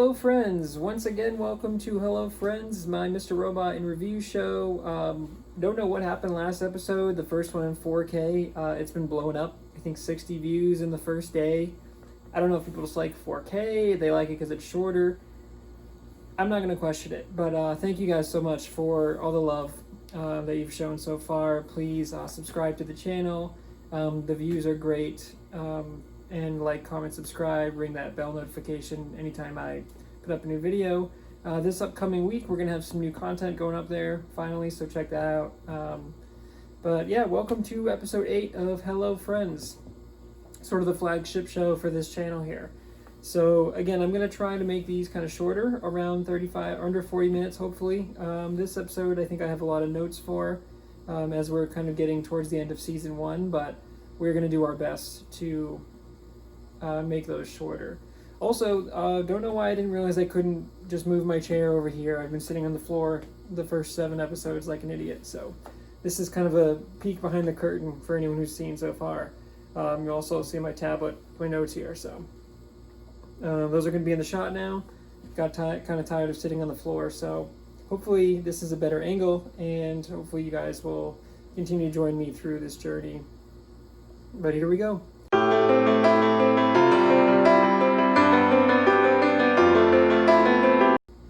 Hello friends, once again welcome to Hello Friends, my Mr. Robot in Review show. Don't know what happened last episode, the first one in 4K. It's been blowing up, I think 60 views in the first day. I don't know if people just like 4K, they like it because it's shorter. I'm not going to question it, but thank you guys so much for all the love that you've shown so far. Please subscribe to the channel. The views are great. And like, comment, subscribe, ring that bell notification anytime I put up a new video. This upcoming week, we're going to have some new content going up there, finally, so check that out. But yeah, welcome to episode 8 of Hello Friends, sort of the flagship show for this channel here. So again, I'm going to try to make these kind of shorter, around 35, under 40 minutes, hopefully. This episode, I think I have a lot of notes for, as we're kind of getting towards the end of season 1, but we're going to do our best to make those shorter. Also, don't know why I didn't realize I couldn't just move my chair over here. I've been sitting on the floor the first 7 episodes like an idiot, so this is kind of a peek behind the curtain for anyone who's seen so far. You'll also see my tablet, my notes here, so those are going to be in the shot now. Got kind of tired of sitting on the floor, so hopefully this is a better angle, and hopefully you guys will continue to join me through this journey. But here we go.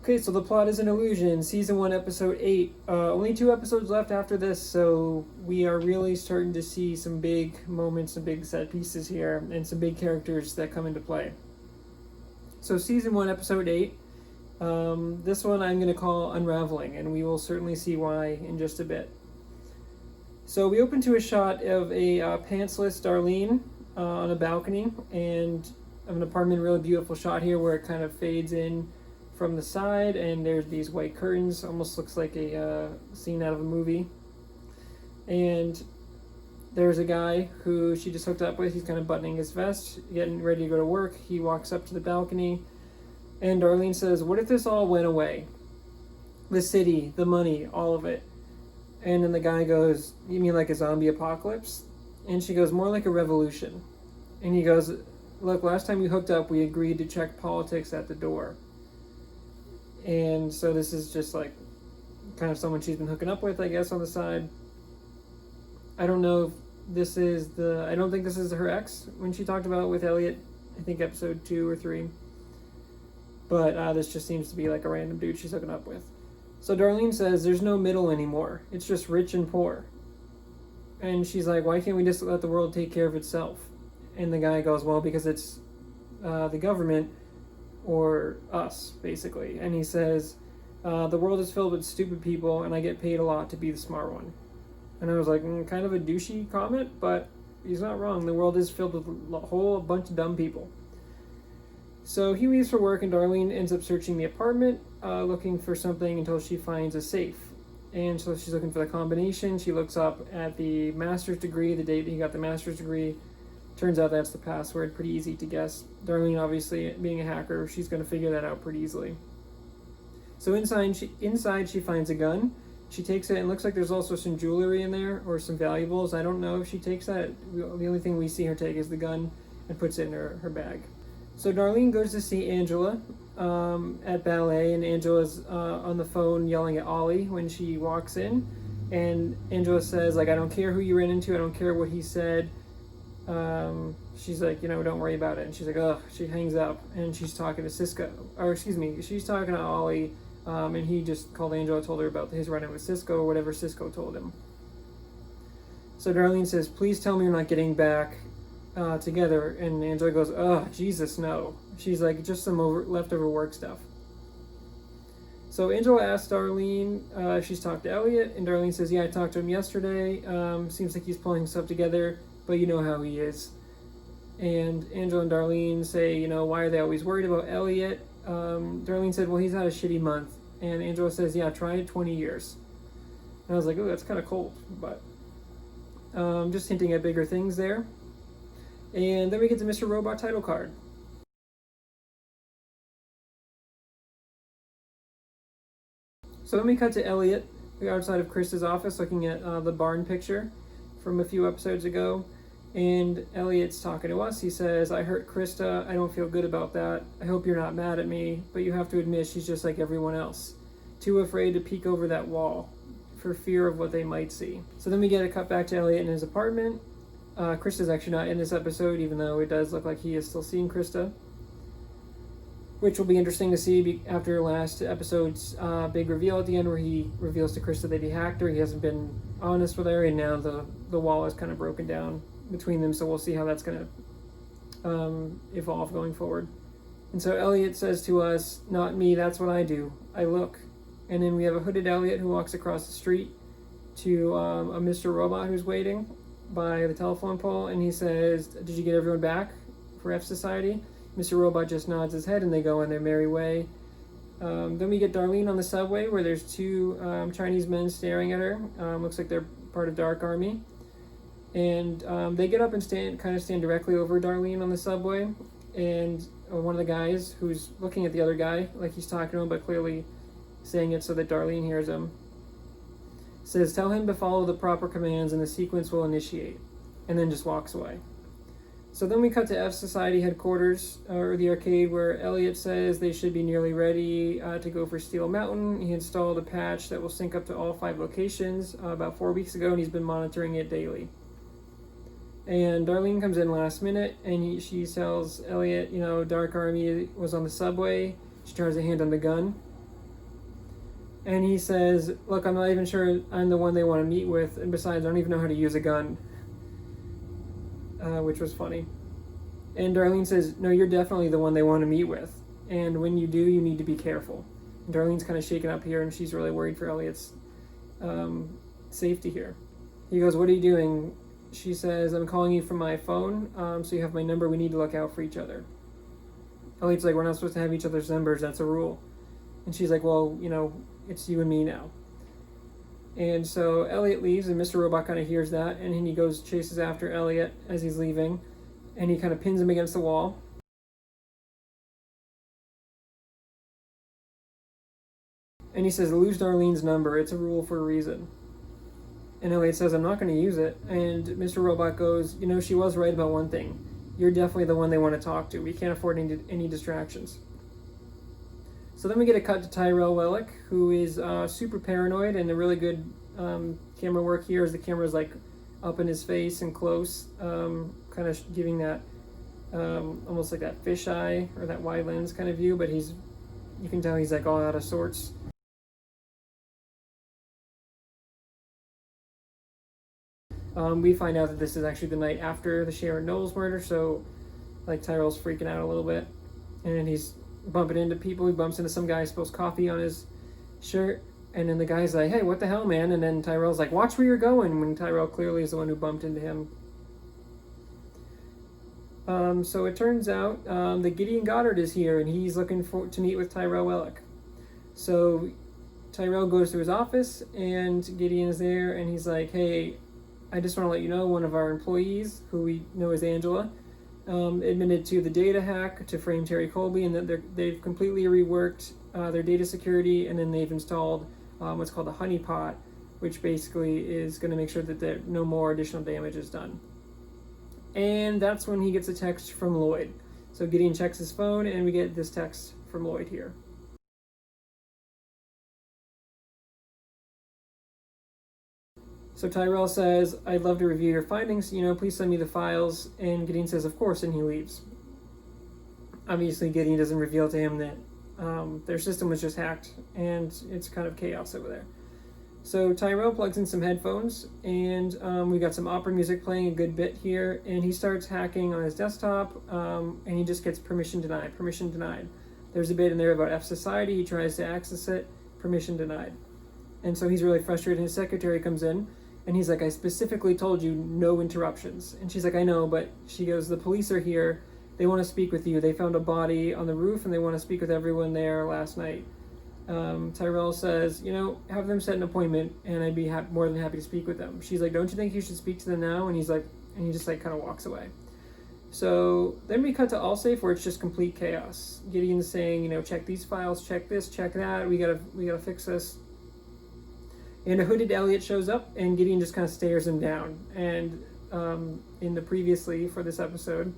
Okay, so the plot is an illusion, season 1, episode 8. Only 2 episodes left after this, so we are really starting to see some big moments, some big set pieces here, and some big characters that come into play. So season 1, episode 8, this one I'm going to call Unraveling, and we will certainly see why in just a bit. So we open to a shot of a pantsless Darlene on a balcony, and of an apartment, really beautiful shot here where it kind of fades in from the side, and there's these white curtains, almost looks like a scene out of a movie. And there's a guy who she just hooked up with. He's kind of buttoning his vest, getting ready to go to work. He walks up to the balcony, and Darlene says, "What if this all went away? The city, the money, all of it." And then the guy goes, "You mean like a zombie apocalypse?" And she goes, "More like a revolution." And he goes, "Look, last time we hooked up, we agreed to check politics at the door." And so this is just like kind of someone she's been hooking up with, I guess, on the side. I don't know if this is I don't think this is her ex when she talked about it with Elliot, I think episode 2 or 3. But this just seems to be like a random dude she's hooking up with. So Darlene says there's no middle anymore. It's just rich and poor. And she's like, "Why can't we just let the world take care of itself?" And the guy goes, "Well, because it's the government or us, basically." And he says, "The world is filled with stupid people, and I get paid a lot to be the smart one." And I was like, kind of a douchey comment, but he's not wrong. The world is filled with a whole bunch of dumb people. So he leaves for work, and Darlene ends up searching the apartment, looking for something until she finds a safe. And so she's looking for the combination. She looks up at the master's degree, the date that he got the master's degree. Turns out that's the password, pretty easy to guess. Darlene, obviously, being a hacker, she's going to figure that out pretty easily. So inside she finds a gun. She takes it, and looks like there's also some jewelry in there, or some valuables. I don't know if she takes that. The only thing we see her take is the gun, and puts it in her bag. So Darlene goes to see Angela at ballet, and Angela's on the phone yelling at Ollie when she walks in. And Angela says, like, "I don't care who you ran into, I don't care what he said." She's like, "Don't worry about it." And she's like, "Ugh." She hangs up, and she's talking to she's talking to Ollie, and he just called Angela, told her about his run-in with Cisco, or whatever Cisco told him. So Darlene says, "Please tell me you're not getting back together." And Angela goes, "Ugh, Jesus, no." She's like, "Just some leftover work stuff." So Angela asks Darlene if she's talked to Elliot, and Darlene says, "Yeah, I talked to him yesterday. Seems like he's pulling stuff together, but you know how he is." And Angela and Darlene say, "Why are they always worried about Elliot?" Darlene said, "Well, he's had a shitty month." And Angela says, "Yeah, try it 20 years. And I was like, "Oh, that's kind of cold," but just hinting at bigger things there. And then we get the Mr. Robot title card. So then we cut to Elliot outside of Chris's office looking at the barn picture from a few episodes ago. And Elliot's talking to us. He says, I hurt Krista. I don't feel good about that. I hope you're not mad at me, but you have to admit she's just like everyone else. Too afraid to peek over that wall for fear of what they might see. So then we get a cut back to Elliot in his apartment. Krista's actually not in this episode, even though it does look like he is still seeing Krista, which will be interesting to see after last episode's big reveal at the end, where he reveals to Krista that he hacked her. He hasn't been honest with her, and now the wall is kind of broken down between them, so we'll see how that's going to evolve going forward. And so Elliot says to us, not me, that's what I do. I look. And then we have a hooded Elliot who walks across the street to a Mr. Robot who's waiting by the telephone pole, and he says, did you get everyone back for F Society? Mr. Robot just nods his head and they go on their merry way. Then we get Darlene on the subway where there's two Chinese men staring at her. Looks like they're part of Dark Army. And they get up and stand directly over Darlene on the subway. And one of the guys who's looking at the other guy, like he's talking to him, but clearly saying it so that Darlene hears him, says, tell him to follow the proper commands and the sequence will initiate. And then just walks away. So then we cut to F Society headquarters, or the arcade, where Elliot says they should be nearly ready to go for Steel Mountain. He installed a patch that will sync up to all 5 locations about 4 weeks ago, and he's been monitoring it daily. And Darlene comes in last minute, and she tells Elliot, Dark Army was on the subway. She tries to hand him the gun. And he says, look, I'm not even sure I'm the one they want to meet with, and besides, I don't even know how to use a gun. Which was funny. And Darlene says, no, you're definitely the one they want to meet with. And when you do, you need to be careful. And Darlene's kind of shaken up here, and she's really worried for Elliot's safety here. He goes, what are you doing? She says, I'm calling you from my phone, so you have my number. We need to look out for each other. Elliot's like, we're not supposed to have each other's numbers. That's a rule. And she's like, well, it's you and me now. And so Elliot leaves, and Mr. Robot kind of hears that, and he chases after Elliot as he's leaving, and he kind of pins him against the wall. And he says, lose Darlene's number. It's a rule for a reason. And Elliot says, I'm not going to use it. And Mr. Robot goes, she was right about one thing. You're definitely the one they want to talk to. We can't afford any distractions. So then we get a cut to Tyrell Wellick, who is super paranoid, and a really good camera work here as the camera's like up in his face and close, kind of giving that almost like that fisheye or that wide lens kind of view, but you can tell he's like all out of sorts. We find out that this is actually the night after the Sharon Knowles murder, so like Tyrell's freaking out a little bit, and he's bumping into people. He bumps into some guy, spills coffee on his shirt, and then the guy's like, hey, what the hell, man? And then Tyrell's like, watch where you're going, when Tyrell clearly is the one who bumped into him. So it turns out that Gideon Goddard is here, and he's looking to meet with Tyrell Wellick. So Tyrell goes to his office, and Gideon is there, and he's like, hey, I just want to let you know one of our employees, who we know as Angela, admitted to the data hack to frame Terry Colby, and that they've completely reworked their data security, and then they've installed what's called a honeypot, which basically is going to make sure that no more additional damage is done. And that's when he gets a text from Lloyd. So Gideon checks his phone, and we get this text from Lloyd here. So Tyrell says, I'd love to review your findings, please send me the files. And Gideon says, of course, and he leaves. Obviously, Gideon doesn't reveal to him that their system was just hacked, and it's kind of chaos over there. So Tyrell plugs in some headphones, and we got some opera music playing a good bit here, and he starts hacking on his desktop, and he just gets permission denied. There's a bit in there about F Society. He tries to access it, permission denied. And so he's really frustrated. His secretary comes in, and he's like, I specifically told you no interruptions. And she's like, I know, but she goes, the police are here. They want to speak with you. They found a body on the roof, and they want to speak with everyone there last night. Tyrell says, have them set an appointment, and I'd be more than happy to speak with them. She's like, don't you think you should speak to them now? And he just kind of walks away. So then we cut to Allsafe, where it's just complete chaos. Gideon's saying, check these files, check this, check that. We gotta fix this. And a hooded Elliot shows up, and Gideon just kind of stares him down. And in the previously for this episode.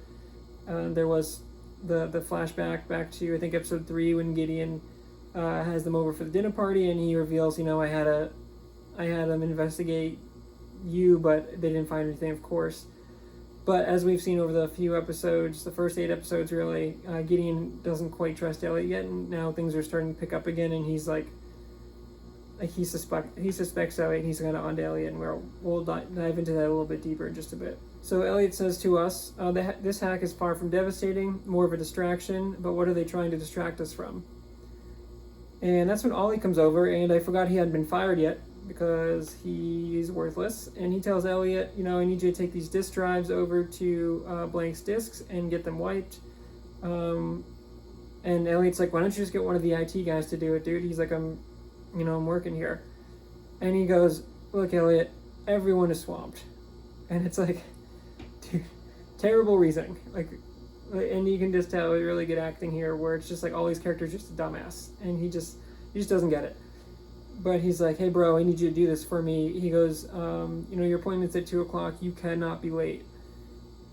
There was the flashback back to, I think, episode 3 when Gideon has them over for the dinner party, and he reveals, I had them investigate you, but they didn't find anything, of course. But as we've seen over the few episodes, the first 8 episodes really, Gideon doesn't quite trust Elliot yet, and now things are starting to pick up again, and he's like he suspects Elliot, and he's going to on to Elliot, and we'll dive into that a little bit deeper in just a bit. So Elliot says to us, this hack is far from devastating, more of a distraction, but what are they trying to distract us from? And that's when Ollie comes over, and I forgot he hadn't been fired yet, because he's worthless, and he tells Elliot, I need you to take these disk drives over to Blank's disks and get them wiped. And Elliot's like, why don't you just get one of the IT guys to do it, dude? He's like, I'm working here. And he goes, look, Elliot, everyone is swamped. And it's like, dude, terrible reasoning. Like, and you can just tell really good acting here, where it's just like all these characters just a dumbass, and he just doesn't get it. But he's like, hey bro, I need you to do this for me. He goes, your appointment's at 2:00. You cannot be late.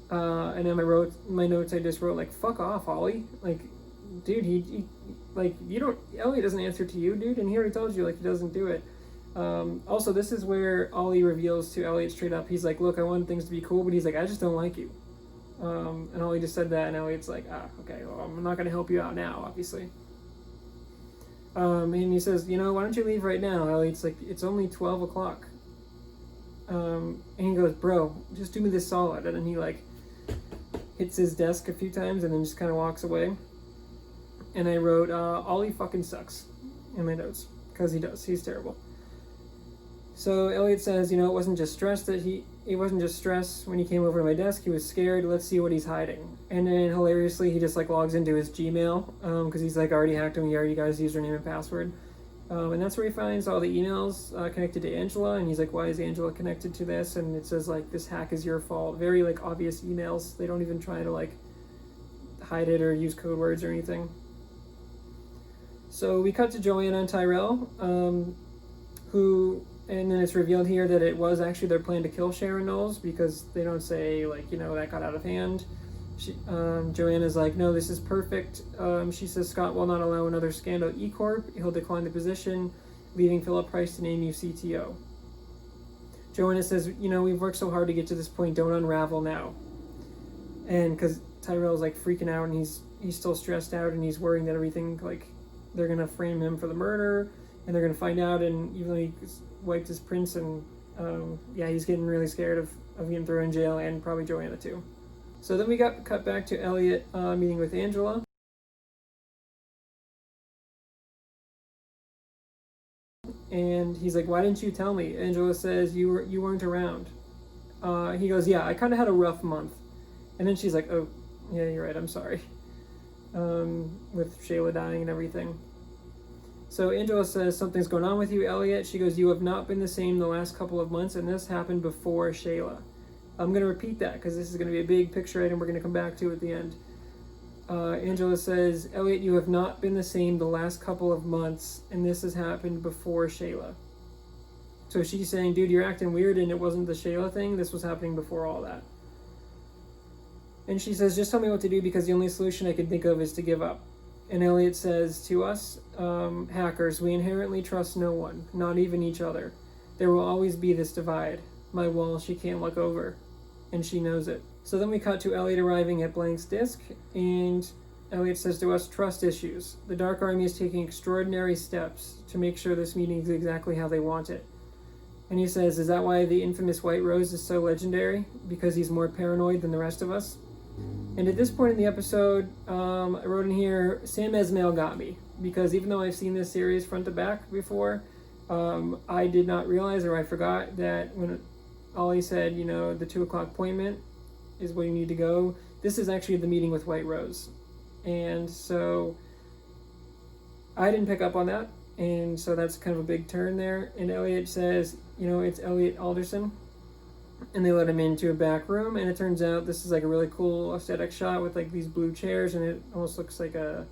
And then my notes, I just wrote like, fuck off, Ollie. Like, dude, Elliot doesn't answer to you, dude. And he already told you, like, he doesn't do it. Also, this is where Ollie reveals to Elliot straight up. He's like, look, I want things to be cool, but he's like, I just don't like you. And Ollie just said that, and Elliot's like, okay, well, I'm not going to help you out now, obviously. And he says, why don't you leave right now? Elliot's like, it's only 12:00. And he goes, bro, just do me this solid. And then he like hits his desk a few times and then just kind of walks away. And I wrote, Ollie fucking sucks in my notes, because he does. He's terrible. So Elliot says, it wasn't just stress when he came over to my desk. He was scared. Let's see what he's hiding. And then hilariously, he just like logs into his Gmail, because he's like already hacked him. He already got his username and password. And that's where he finds all the emails connected to Angela. And he's like, why is Angela connected to this? And it says like, this hack is your fault. Very like obvious emails. They don't even try to like hide it or use code words or anything. So we cut to Joanna and Tyrell, and then it's revealed here that it was actually their plan to kill Sharon Knowles, because they don't say, like, that got out of hand. Joanna's like, no, this is perfect. She says, Scott will not allow another scandal at E-Corp. He'll decline the position, leaving Philip Price to name you CTO. Joanna says, we've worked so hard to get to this point. Don't unravel now. And because Tyrell's, like, freaking out, and he's still stressed out, and he's worrying that everything, like, they're going to frame him for the murder, and they're going to find out, and even though he wiped his prints, and he's getting really scared of getting thrown in jail, and probably Joanna too. So then we got cut back to Elliot meeting with Angela. And he's like, why didn't you tell me? Angela says, you weren't around. He goes, yeah, I kind of had a rough month. And then she's like, oh, yeah, you're right, I'm sorry. With Shayla dying and everything. So Angela says, something's going on with you, Elliot. She goes, you have not been the same the last couple of months, and this happened before Shayla. I'm going to repeat that, because this is going to be a big picture item we're going to come back to at the end. Angela says, Elliot, you have not been the same the last couple of months, and this has happened before Shayla. So she's saying, dude, you're acting weird, and it wasn't the Shayla thing. This was happening before all that. And she says, just tell me what to do, because the only solution I can think of is to give up. And Elliot says to us, hackers, we inherently trust no one, not even each other. There will always be this divide. My wall she can't look over. And she knows it. So then we cut to Elliot arriving at Blank's disk, and Elliot says to us, trust issues. The Dark Army is taking extraordinary steps to make sure this meeting is exactly how they want it. And he says, is that why the infamous White Rose is so legendary? Because he's more paranoid than the rest of us? And at this point in the episode, I wrote in here, Sam Esmail got me. Because even though I've seen this series front to back before, I did not realize, or I forgot, that when Ollie said, the 2:00 appointment is where you need to go, this is actually the meeting with White Rose. And so I didn't pick up on that. And so that's kind of a big turn there. And Elliot says, it's Elliot Alderson. And they let him into a back room, and it turns out this is like a really cool aesthetic shot with like these blue chairs, and it almost looks like a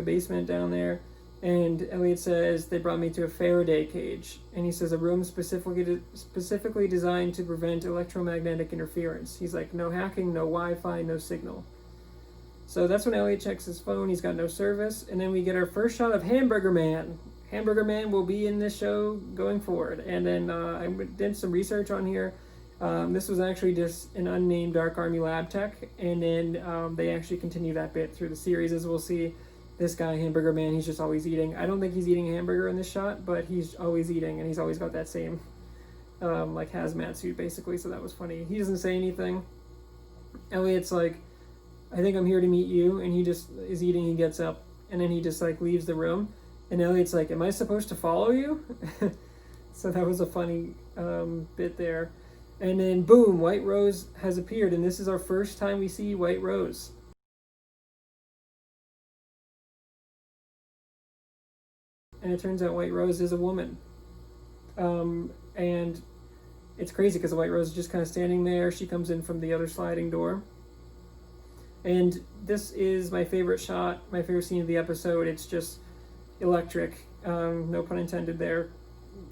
basement down there. And Elliot says, they brought me to a Faraday cage. And he says, a room specifically designed to prevent electromagnetic interference. He's like, no hacking, no Wi-Fi, no signal. So that's when Elliot checks his phone. He's got no service. And then we get our first shot of Hamburger Man. Hamburger Man will be in this show going forward. And then I did some research on here. This was actually just an unnamed Dark Army lab tech. And then they actually continue that bit through the series, as we'll see. This guy, Hamburger Man, he's just always eating. I don't think he's eating a hamburger in this shot, but he's always eating, and he's always got that same like hazmat suit, basically, so that was funny. He doesn't say anything. Elliot's like, I think I'm here to meet you, and he just is eating. He gets up, and then he just like leaves the room, and Elliot's like, am I supposed to follow you? So that was a funny bit there. And then boom, White Rose has appeared, and this is our first time we see White Rose. And it turns out White Rose is a woman. And it's crazy because the White Rose is just kind of standing there. She comes in from the other sliding door. And this is my favorite shot, my favorite scene of the episode. It's just electric, no pun intended there,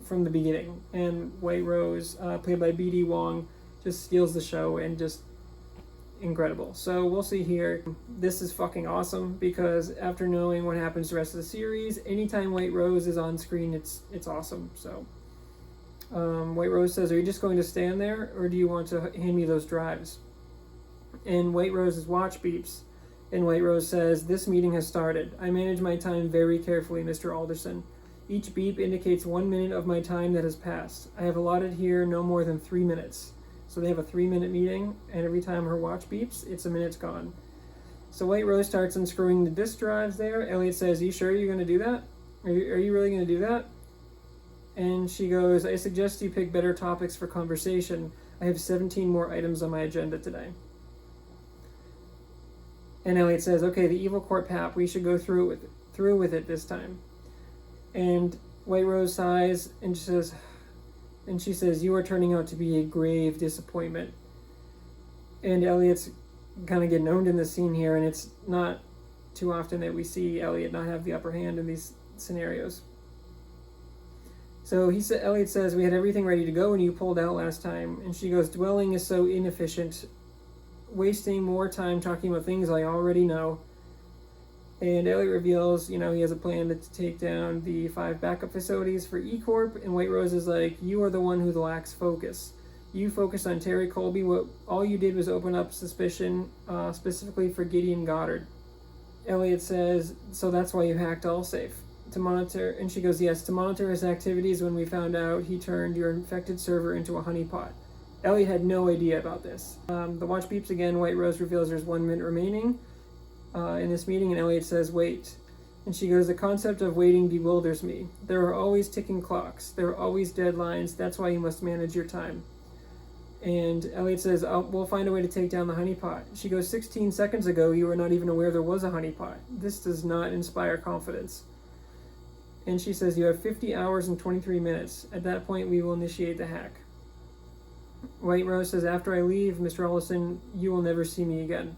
from the beginning. And White Rose, played by B.D. Wong, just steals the show and just incredible. So we'll see here. This is fucking awesome because after knowing what happens the rest of the series, anytime White Rose is on screen, it's awesome. So White Rose says, are you just going to stand there, or do you want to hand me those drives? And White Rose's watch beeps, and White Rose says, this meeting has started. I manage my time very carefully, Mr. Alderson. Each beep indicates 1 minute of my time that has passed. I have allotted here no more than 3 minutes. So they have a 3-minute meeting, and every time her watch beeps, it's a minute's gone. So White Rose starts unscrewing the disk drives there. Elliot says, are you sure you're going to do that? Are you really going to do that? And she goes, I suggest you pick better topics for conversation. I have 17 more items on my agenda today. And Elliot says, okay, the evil court pap, we should go through with it this time. And White Rose sighs, and she says, you are turning out to be a grave disappointment. And Elliot's kind of getting owned in this scene here, and it's not too often that we see Elliot not have the upper hand in these scenarios. So Elliot says, we had everything ready to go when you pulled out last time. And she goes, dwelling is so inefficient, wasting more time talking about things I already know. And Elliot reveals, he has a plan to take down the 5 backup facilities for E-Corp, and White Rose is like, you are the one who lacks focus. You focused on Terry Colby. All you did was open up suspicion, specifically for Gideon Goddard. Elliot says, so that's why you hacked AllSafe. To monitor, and she goes, yes, to monitor his activities when we found out he turned your infected server into a honeypot. Elliot had no idea about this. The watch beeps again. White Rose reveals there's 1 minute remaining in this meeting, and Elliot says, wait. And she goes, the concept of waiting bewilders me. There are always ticking clocks. There are always deadlines. That's why you must manage your time. And Elliot says, we'll find a way to take down the honeypot. She goes, 16 seconds ago, you were not even aware there was a honeypot. This does not inspire confidence. And she says, you have 50 hours and 23 minutes. At that point, we will initiate the hack. White Rose says, after I leave, Mr. Ellison, you will never see me again.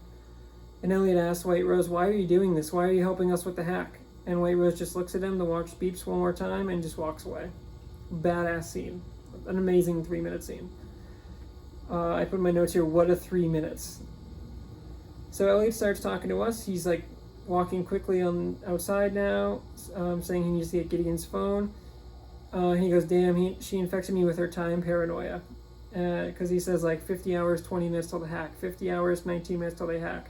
And Elliot asks White Rose, why are you doing this? Why are you helping us with the hack? And White Rose just looks at him, the watch beeps one more time, and just walks away. Badass scene. An amazing 3-minute scene. I put in my notes here, what a 3 minutes. So Elliot starts talking to us. He's like walking quickly on outside now, saying he needs to get Gideon's phone. He goes, damn, she infected me with her time paranoia. Because he says like 50 hours, 20 minutes till the hack. 50 hours, 19 minutes till they hack.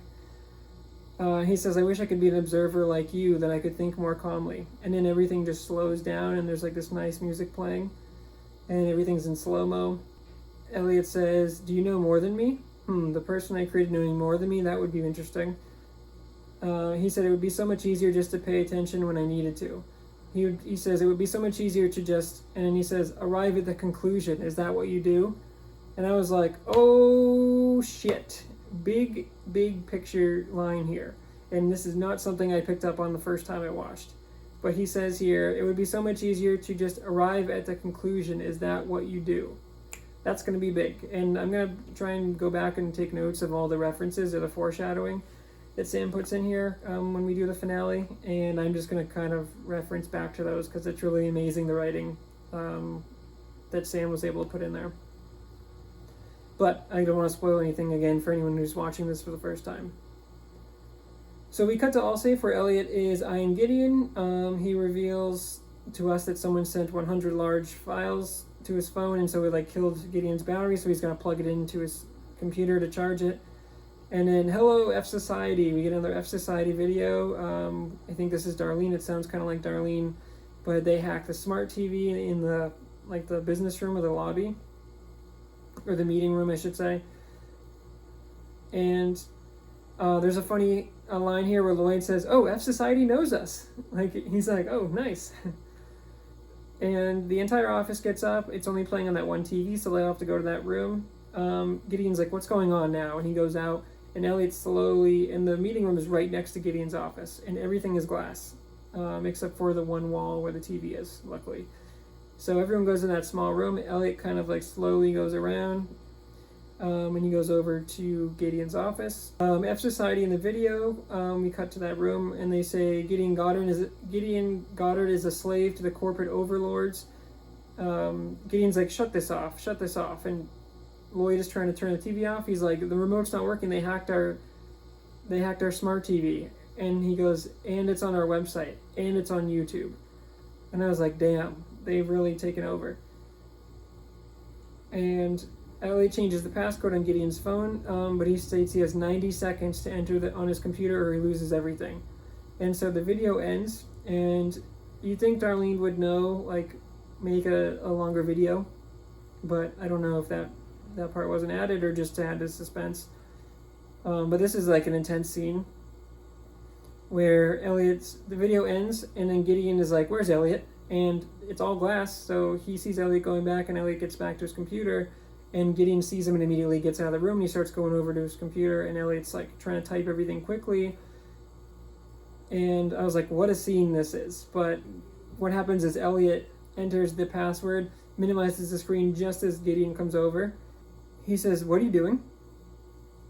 He says, I wish I could be an observer like you, that I could think more calmly. And then everything just slows down, and there's like this nice music playing, and everything's in slow-mo. Elliot says, do you know more than me? The person I created knowing more than me, that would be interesting. He said it would be so much easier just to pay attention when I needed to. He says it would be so much easier to just, and then he says, arrive at the conclusion. Is that what you do? And I was like, oh shit. Big picture line here. And this is not something I picked up on the first time I watched. But he says here, it would be so much easier to just arrive at the conclusion. Is that what you do? That's going to be big. And I'm going to try and go back and take notes of all the references or the foreshadowing. that Sam puts in here when we do the finale, and I'm just going to kind of reference back to those because it's really amazing the writing that Sam was able to put in there. But I don't want to spoil anything again for anyone who's watching this for the first time. So we cut to Allsafe where Elliot is eyeing Gideon. He reveals to us that someone sent 100 large files to his phone, and so it killed Gideon's battery, so he's going to plug it into his computer to charge it. And then hello F Society, we get another F Society video. I think this is Darlene. It sounds kind of like Darlene, but they hack the smart TV in the the business room or the lobby, or the meeting room I should say. And there's a funny line here where Lloyd says, "Oh, F Society knows us." He's like, "Oh, nice." And the entire office gets up. It's only playing on that one TV, so they have to go to that room. Gideon's like, "What's going on now?" And he goes out, and Elliot slowly, and the meeting room is right next to Gideon's office, and everything is glass, except for the one wall where the TV is, luckily. So everyone goes in that small room. Elliot kind of slowly goes around, and he goes over to Gideon's office. F Society in the video, we cut to that room, and they say Gideon Goddard is a slave to the corporate overlords. Gideon's like, shut this off, and Lloyd is trying to turn the TV off. He's like, the remote's not working. They hacked our smart TV, and he goes, and it's on our website, and it's on YouTube. And I was like, damn, they've really taken over. And Elliot changes the passcode on Gideon's phone, but he states he has 90 seconds to enter on his computer or he loses everything. And so the video ends, and you'd think Darlene would know, make a longer video, but I don't know if that part wasn't added or just to add the suspense. But this is an intense scene where the video ends, and then Gideon is like, "Where's Elliot?" And it's all glass, so he sees Elliot going back, and Elliot gets back to his computer, and Gideon sees him and immediately gets out of the room, and he starts going over to his computer, and Elliot's trying to type everything quickly. And I was like, what a scene this is. But what happens is Elliot enters the password, minimizes the screen just as Gideon comes over. He says, "What are you doing?"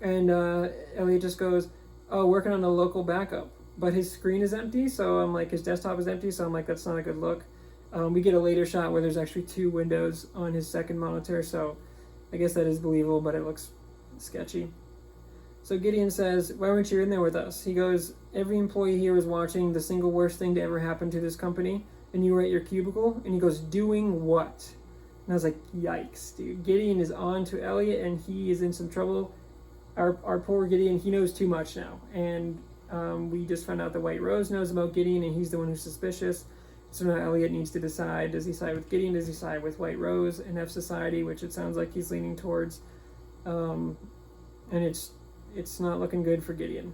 And Elliot just goes, "Oh, working on a local backup." But his screen is empty, so I'm like, his desktop is empty, so I'm like, that's not a good look. We get a later shot where there's actually 2 windows on his second monitor, so I guess that is believable, but it looks sketchy. So Gideon says, "Why weren't you in there with us?" He goes, "Every employee here is watching the single worst thing to ever happen to this company, and you were at your cubicle." And he goes, "Doing what?" And I was like, yikes, dude. Gideon is on to Elliot, and he is in some trouble. Our poor Gideon, he knows too much now. And we just found out that White Rose knows about Gideon, and he's the one who's suspicious. So now Elliot needs to decide, does he side with Gideon, does he side with White Rose and F Society, which it sounds like he's leaning towards. And it's not looking good for Gideon.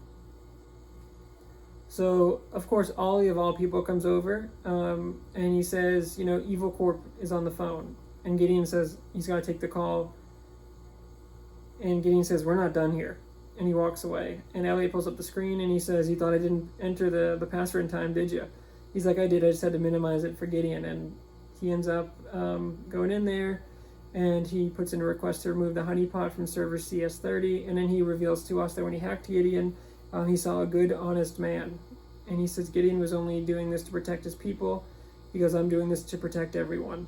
So, of course, Ollie of all people comes over, and he says, Evil Corp is on the phone. And Gideon says he's got to take the call. And Gideon says, "We're not done here." And he walks away. And Elliot pulls up the screen, and he says, "You thought I didn't enter the password in time, did you?" He's like, "I did. I just had to minimize it for Gideon." And he ends up going in there, and he puts in a request to remove the honeypot from server CS30. And then he reveals to us that when he hacked Gideon, he saw a good, honest man. And he says Gideon was only doing this to protect his people. He goes, "I'm doing this to protect everyone."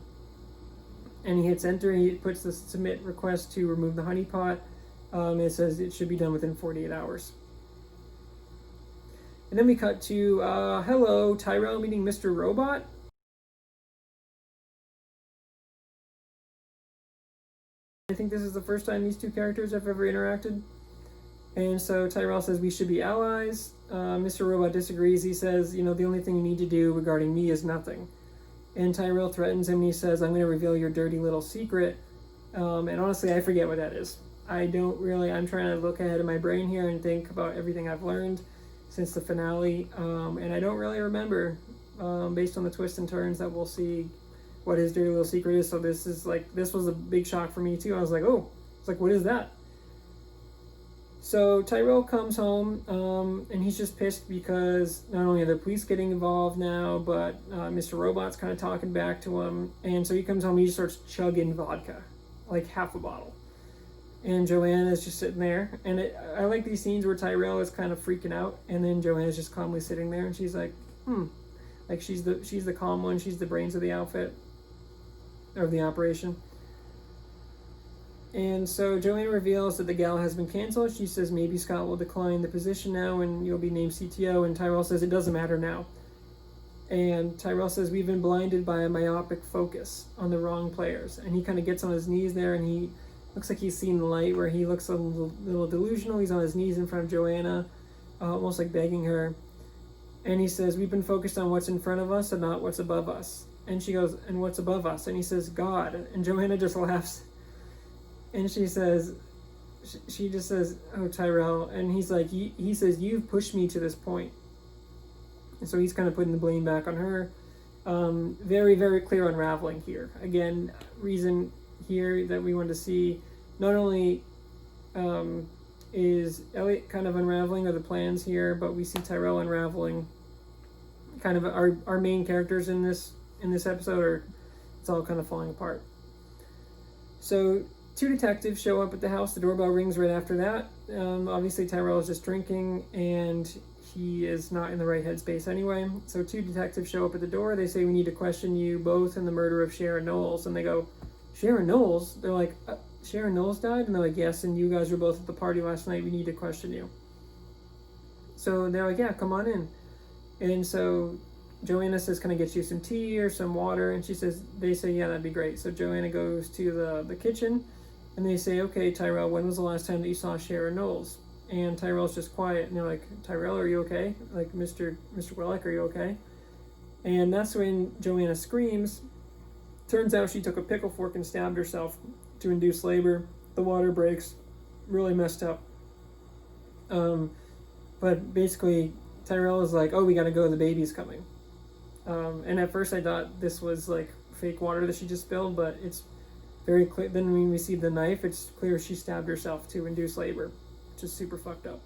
And he hits enter. He puts the submit request to remove the honeypot. It says it should be done within 48 hours. And then we cut to, hello, Tyrell meeting Mr. Robot. I think this is the first time these 2 characters have ever interacted. And so Tyrell says we should be allies. Mr. Robot disagrees. He says, the only thing you need to do regarding me is nothing. And Tyrell threatens him, and he says, "I'm going to reveal your dirty little secret." And honestly, I forget what that is. I'm trying to look ahead in my brain here and think about everything I've learned since the finale. And I don't really remember, based on the twists and turns that we'll see, what his dirty little secret is. So this was a big shock for me too. I was like, oh, what is that? So Tyrell comes home, and he's just pissed because not only are the police getting involved now, but Mr. Robot's kind of talking back to him. And so he comes home and he just starts chugging vodka, half a bottle. And Joanna's just sitting there. And I like these scenes where Tyrell is kind of freaking out, and then Joanna's just calmly sitting there, and she's like, like she's the calm one. She's the brains of the outfit, or the operation. And so Joanna reveals that the gala has been canceled. She says maybe Scott will decline the position now and you'll be named CTO. And Tyrell says it doesn't matter now. And Tyrell says we've been blinded by a myopic focus on the wrong players. And he kind of gets on his knees there, and he looks like he's seen the light, where he looks a little delusional. He's on his knees in front of Joanna, almost like begging her. And he says, we've been focused on what's in front of us and not what's above us. And she goes, and what's above us? And he says, God. And Joanna just laughs. And she says, she just says, oh, Tyrell. And he's like, he says, you've pushed me to this point. And so he's kind of putting the blame back on her. Very, very clear unraveling here. Again, reason here that we want to see, not only is Elliot kind of unraveling or the plans here, but we see Tyrell unraveling kind of our main characters in this episode, or it's all kind of falling apart. So 2 detectives show up at the house. The doorbell rings right after that. Obviously Tyrell is just drinking, and he is not in the right headspace anyway. So 2 detectives show up at the door. They say, we need to question you both in the murder of Sharon Knowles. And they go, Sharon Knowles? They're like, Sharon Knowles died? And they're like, yes, and you guys were both at the party last night. We need to question you. So they're like, yeah, come on in. And so Joanna says, can I get you some tea or some water? And they say, yeah, that'd be great. So Joanna goes to the kitchen, and they say, okay, Tyrell, when was the last time that you saw Sharon Knowles? And Tyrell's just quiet, and they're like, Tyrell, are you okay? Like, Mr. Wellick, are you okay? And that's when Joanna screams. Turns out she took a pickle fork and stabbed herself to induce labor. The water breaks. Really messed up. But basically, Tyrell is like, oh, we gotta go, the baby's coming. And at first I thought this was like fake water that she just spilled, but it's very clear. Then when we see the knife, it's clear she stabbed herself to induce labor, which is super fucked up.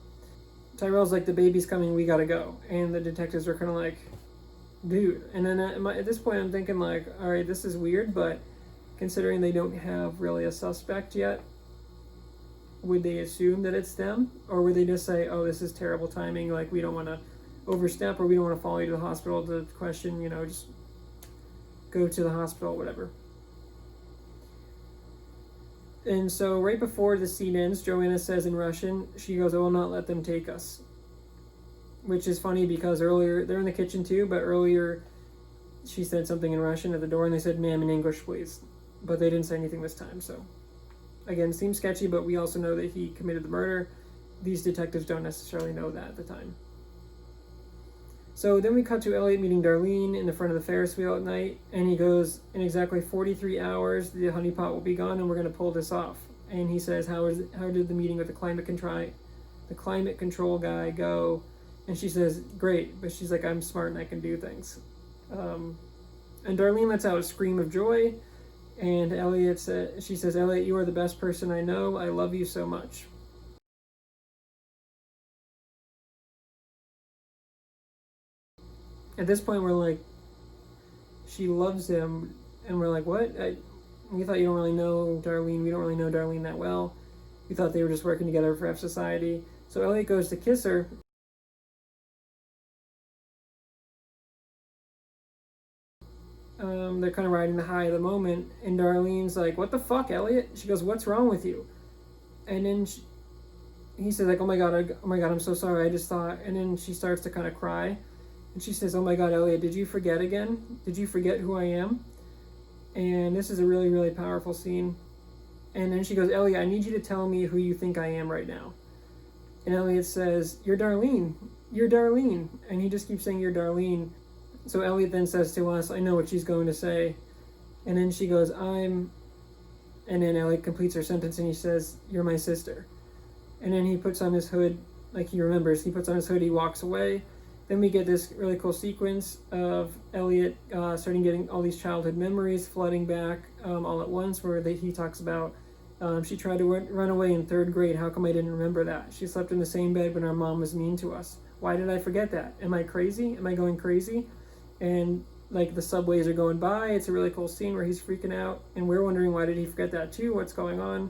Tyrell's like, the baby's coming, we gotta go. And the detectives are kind of like, dude. And then at this point I'm thinking like, all right, this is weird, but considering they don't have really a suspect yet, would they assume that it's them? Or would they just say, oh, this is terrible timing, like we don't want to overstep, or we don't want to follow you to the hospital to question, just go to the hospital, whatever. And so right before the scene ends, Joanna says in Russian, she goes, I will not let them take us. Which is funny because earlier, they're in the kitchen too, but earlier she said something in Russian at the door, and they said, ma'am, in English, please. But they didn't say anything this time, so. Again, seems sketchy, but we also know that he committed the murder. These detectives don't necessarily know that at the time. So then we cut to Elliot meeting Darlene in the front of the Ferris wheel at night, and he goes, in exactly 43 hours, the honeypot will be gone, and we're going to pull this off. And he says, how did the meeting with the climate control guy go? And she says, great, but she's like, I'm smart and I can do things. And Darlene lets out a scream of joy, and she says, Elliot, you are the best person I know. I love you so much. At this point, we're like, she loves him, and we're like, what? We thought you don't really know Darlene. We don't really know Darlene that well. We thought they were just working together for F Society. So Elliot goes to kiss her. They're kind of riding the high of the moment, and Darlene's like, what the fuck, Elliot? She goes, what's wrong with you? And then he says, like, oh my god, I'm so sorry, I just thought. And then she starts to kind of cry, and she says, oh my god, Elliot, did you forget again? Did you forget who I am? And this is a really, really powerful scene. And then she goes, Elliot, I need you to tell me who you think I am right now. And Elliot says, you're Darlene. You're Darlene. And he just keeps saying, you're Darlene. So Elliot then says to us, I know what she's going to say. And then she goes, and then Elliot completes her sentence and he says, you're my sister. And then he puts on his hood, like he remembers, he puts on his hood, he walks away. Then we get this really cool sequence of Elliot starting getting all these childhood memories flooding back all at once, where he talks about, she tried to run away in 3rd grade. How come I didn't remember that? She slept in the same bed when our mom was mean to us. Why did I forget that? Am I crazy? Am I going crazy? And like the subways are going by. It's a really cool scene where he's freaking out, and we're wondering, why did he forget that too? What's going on?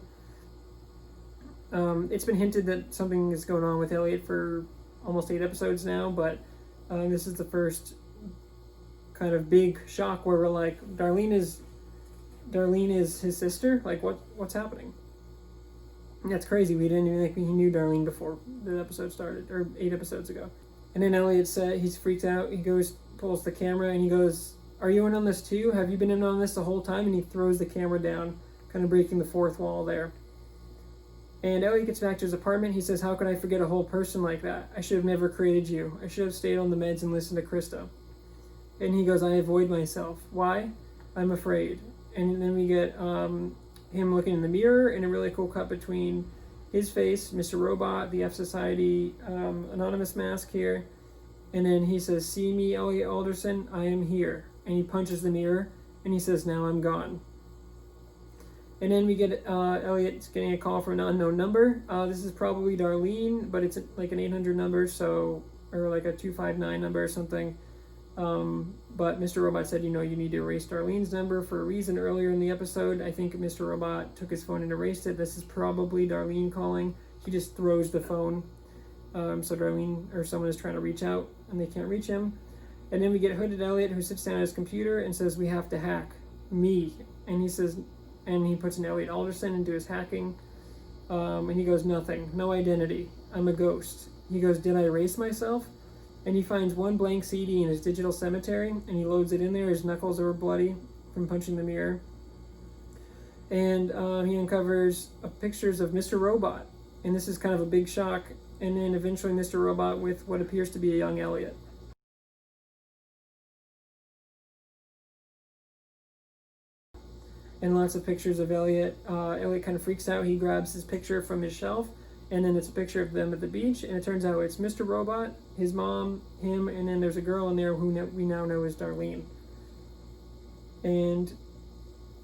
It's been hinted that something is going on with Elliot for almost 8 episodes now, but this is the first kind of big shock where we're like, Darlene is his sister? Like, what's happening? And that's crazy. We didn't even think he knew Darlene before the episode started, or 8 episodes ago. And then Elliot said, he's freaked out. He pulls the camera, and he goes, "Are you in on this too? Have you been in on this the whole time?" And he throws the camera down, kind of breaking the fourth wall there. And Elliot gets back to his apartment. He says, "How could I forget a whole person like that? I should have never created you. I should have stayed on the meds and listened to Krista." And he goes, "I avoid myself. Why? I'm afraid." And then we get him looking in the mirror, and a really cool cut between his face, Mr. Robot, the F Society anonymous mask here, and then he says, "See me, Elliot Alderson, I am here." And he punches the mirror, and he says, "Now I'm gone." And then we get Elliot getting a call from an unknown number. This is probably Darlene, but it's like an 800 number, or like a 259 number or something. But Mr. Robot said, you need to erase Darlene's number for a reason earlier in the episode. I think Mr. Robot took his phone and erased it. This is probably Darlene calling. He just throws the phone. So Darlene or someone is trying to reach out and they can't reach him. And then we get Hooded Elliot, who sits down at his computer and says, "We have to hack me." And he says, and he puts an Elliot Alderson into his hacking. And he goes, "Nothing, no identity. I'm a ghost." He goes, "Did I erase myself?" And he finds one blank CD in his digital cemetery, and he loads it in there. His knuckles are bloody from punching the mirror. And he uncovers pictures of Mr. Robot. And this is kind of a big shock. And then eventually Mr. Robot with what appears to be a young Elliot. And lots of pictures of Elliot. Elliot kind of freaks out. He grabs his picture from his shelf, and then it's a picture of them at the beach, and it turns out it's Mr. Robot, his mom, him, and then there's a girl in there who we now know is Darlene. And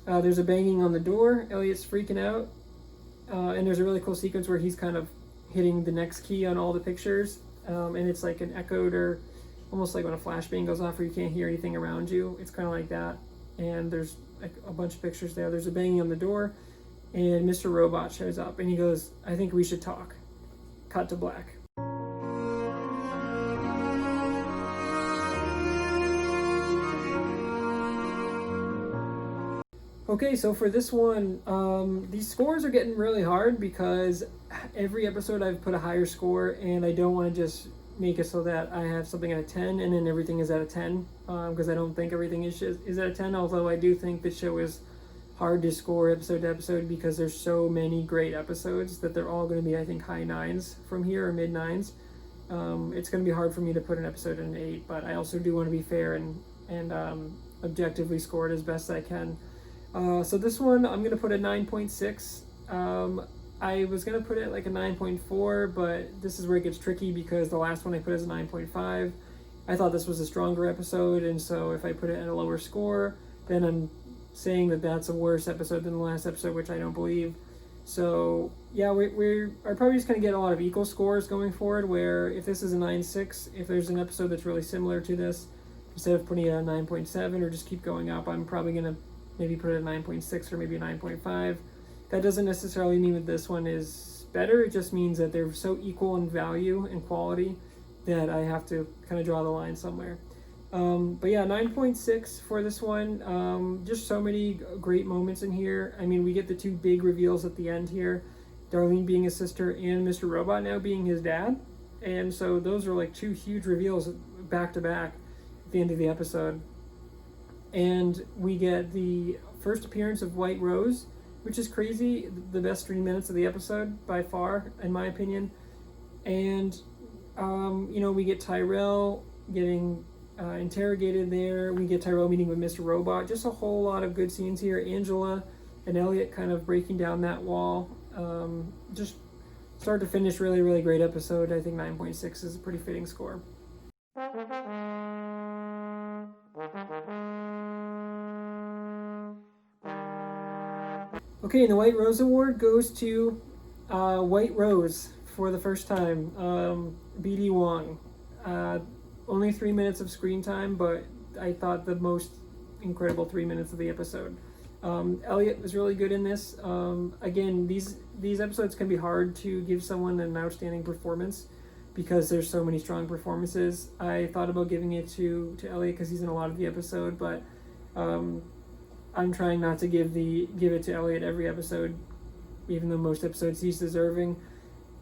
there's a banging on the door. Elliot's freaking out, and there's a really cool sequence where he's kind of hitting the next key on all the pictures, and it's like an echoed, or almost like when a flashbang goes off where you can't hear anything around you. It's kind of like that. And there's like a bunch of pictures there. There's a banging on the door, and Mr. Robot shows up, and he goes, "I think we should talk." Cut to black. Okay, so for this one, these scores are getting really hard because every episode I've put a higher score, and I don't want to just make it so that I have something at a 10 and then everything is at a 10, because I don't think everything is at a 10, although I do think the show is hard to score episode to episode because there's so many great episodes that they're all going to be, I think, high 9s from here, or mid 9s. It's going to be hard for me to put an episode in an 8, but I also do want to be fair and objectively score it as best I can. So this one, I'm going to put a 9.6. I was going to put it like a 9.4, but this is where it gets tricky because the last one I put as a 9.5. I thought this was a stronger episode, and so if I put it at a lower score, then I'm saying that that's a worse episode than the last episode, which I don't believe. So yeah, we are probably just going to get a lot of equal scores going forward, where if this is a 9.6, if there's an episode that's really similar to this, instead of putting it at a 9.7 or just keep going up, I'm probably going to maybe put it at 9.6 or maybe a 9.5. That doesn't necessarily mean that this one is better. It just means that they're so equal in value and quality that I have to kind of draw the line somewhere. But yeah, 9.6 for this one. Just so many great moments in here. I mean, we get the two big reveals at the end here. Darlene being his sister and Mr. Robot now being his dad. And so those are like two huge reveals back to back at the end of the episode. And we get the first appearance of White Rose, which is crazy. The best 3 minutes of the episode by far, in my opinion. And, we get Tyrell getting interrogated there. We get Tyrell meeting with Mr. Robot. Just a whole lot of good scenes here. Angela and Elliot kind of breaking down that wall. Just start to finish, really, really great episode. I think 9.6 is a pretty fitting score. Okay, and the White Rose Award goes to White Rose for the first time. B.D. Wong. Only 3 minutes of screen time, but I thought the most incredible 3 minutes of the episode. Elliot was really good in this. Again, these episodes can be hard to give someone an outstanding performance because there's so many strong performances. I thought about giving it to Elliot because he's in a lot of the episode, but I'm trying not to give it to Elliot every episode, even though most episodes he's deserving.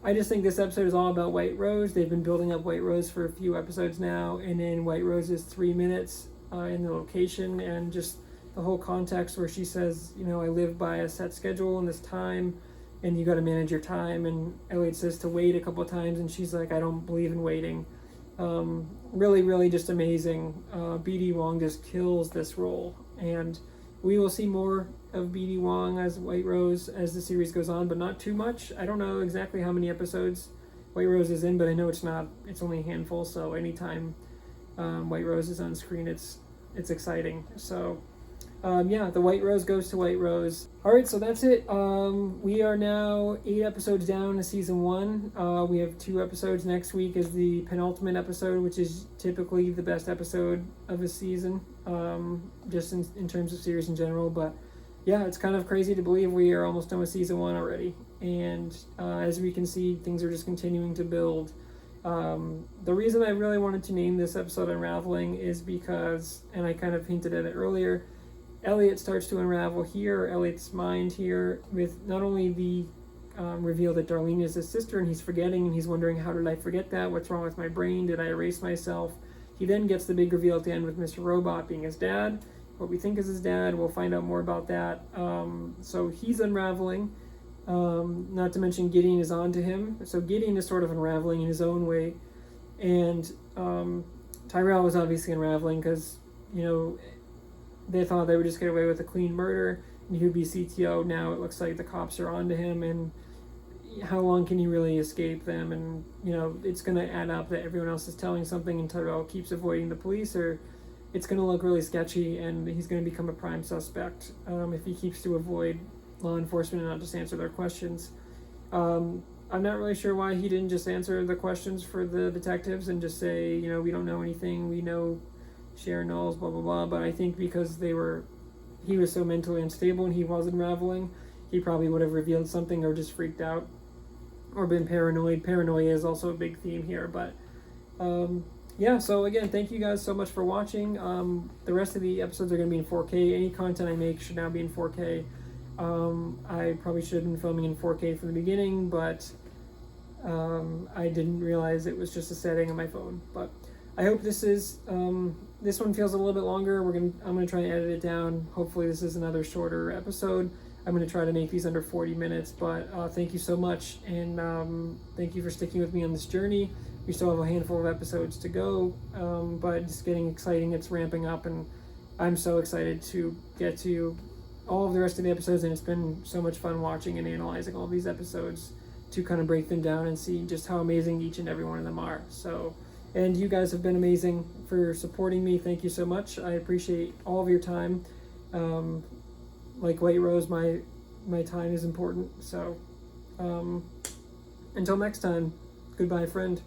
I just think this episode is all about White Rose. They've been building up White Rose for a few episodes now, and then White Rose is 3 minutes in the location, and just the whole context where she says, I live by a set schedule and this time, and you got to manage your time. And Elliot says to wait a couple of times, and she's like, I don't believe in waiting. Really, really just amazing. B.D. Wong just kills this role, and we will see more of B.D. Wong as White Rose as the series goes on, but not too much. I don't know exactly how many episodes White Rose is in, but I know it's only a handful, so anytime White Rose is on screen, it's exciting. So the White Rose goes to White Rose. All right, so that's it. We are now 8 episodes down to season 1. We have 2 episodes. Next week is the penultimate episode, which is typically the best episode of a season, just in terms of series in general. But yeah, it's kind of crazy to believe we are almost done with season 1 already. And as we can see, things are just continuing to build. The reason I really wanted to name this episode Unraveling is because, and I kind of hinted at it earlier, Elliot starts to unravel here, Elliot's mind here, with not only the reveal that Darlene is his sister, and he's forgetting, and he's wondering, how did I forget that? What's wrong with my brain? Did I erase myself? He then gets the big reveal at the end with Mr. Robot being his dad, what we think is his dad. We'll find out more about that. So he's unraveling. Not to mention Gideon is on to him. So Gideon is sort of unraveling in his own way. And Tyrell was obviously unraveling because, they thought they would just get away with a clean murder and he would be CTO. Now it looks like the cops are on to him, and how long can he really escape them? And, it's going to add up that everyone else is telling something and Tyrell keeps avoiding the police, or it's going to look really sketchy and he's going to become a prime suspect if he keeps to avoid law enforcement and not just answer their questions. I'm not really sure why he didn't just answer the questions for the detectives and just say, we don't know anything, we know Sharon Knowles, blah, blah, blah. But I think because he was so mentally unstable and he was unraveling, he probably would have revealed something or just freaked out or been paranoid. Paranoia is also a big theme here. But so again, thank you guys so much for watching. The rest of the episodes are going to be in 4K. Any content I make should now be in 4K. I probably should have been filming in 4K from the beginning, but I didn't realize it was just a setting on my phone. But I hope this one feels a little bit longer. I'm gonna try and edit it down. Hopefully this is another shorter episode. I'm gonna try to make these under 40 minutes. But thank you so much, and thank you for sticking with me on this journey. We still have a handful of episodes to go, but it's getting exciting. It's ramping up, and I'm so excited to get to all of the rest of the episodes, and it's been so much fun watching and analyzing all these episodes to kind of break them down and see just how amazing each and every one of them are. So, and you guys have been amazing for supporting me. Thank you so much. I appreciate all of your time. Like White Rose, my time is important. So until next time, goodbye, friend.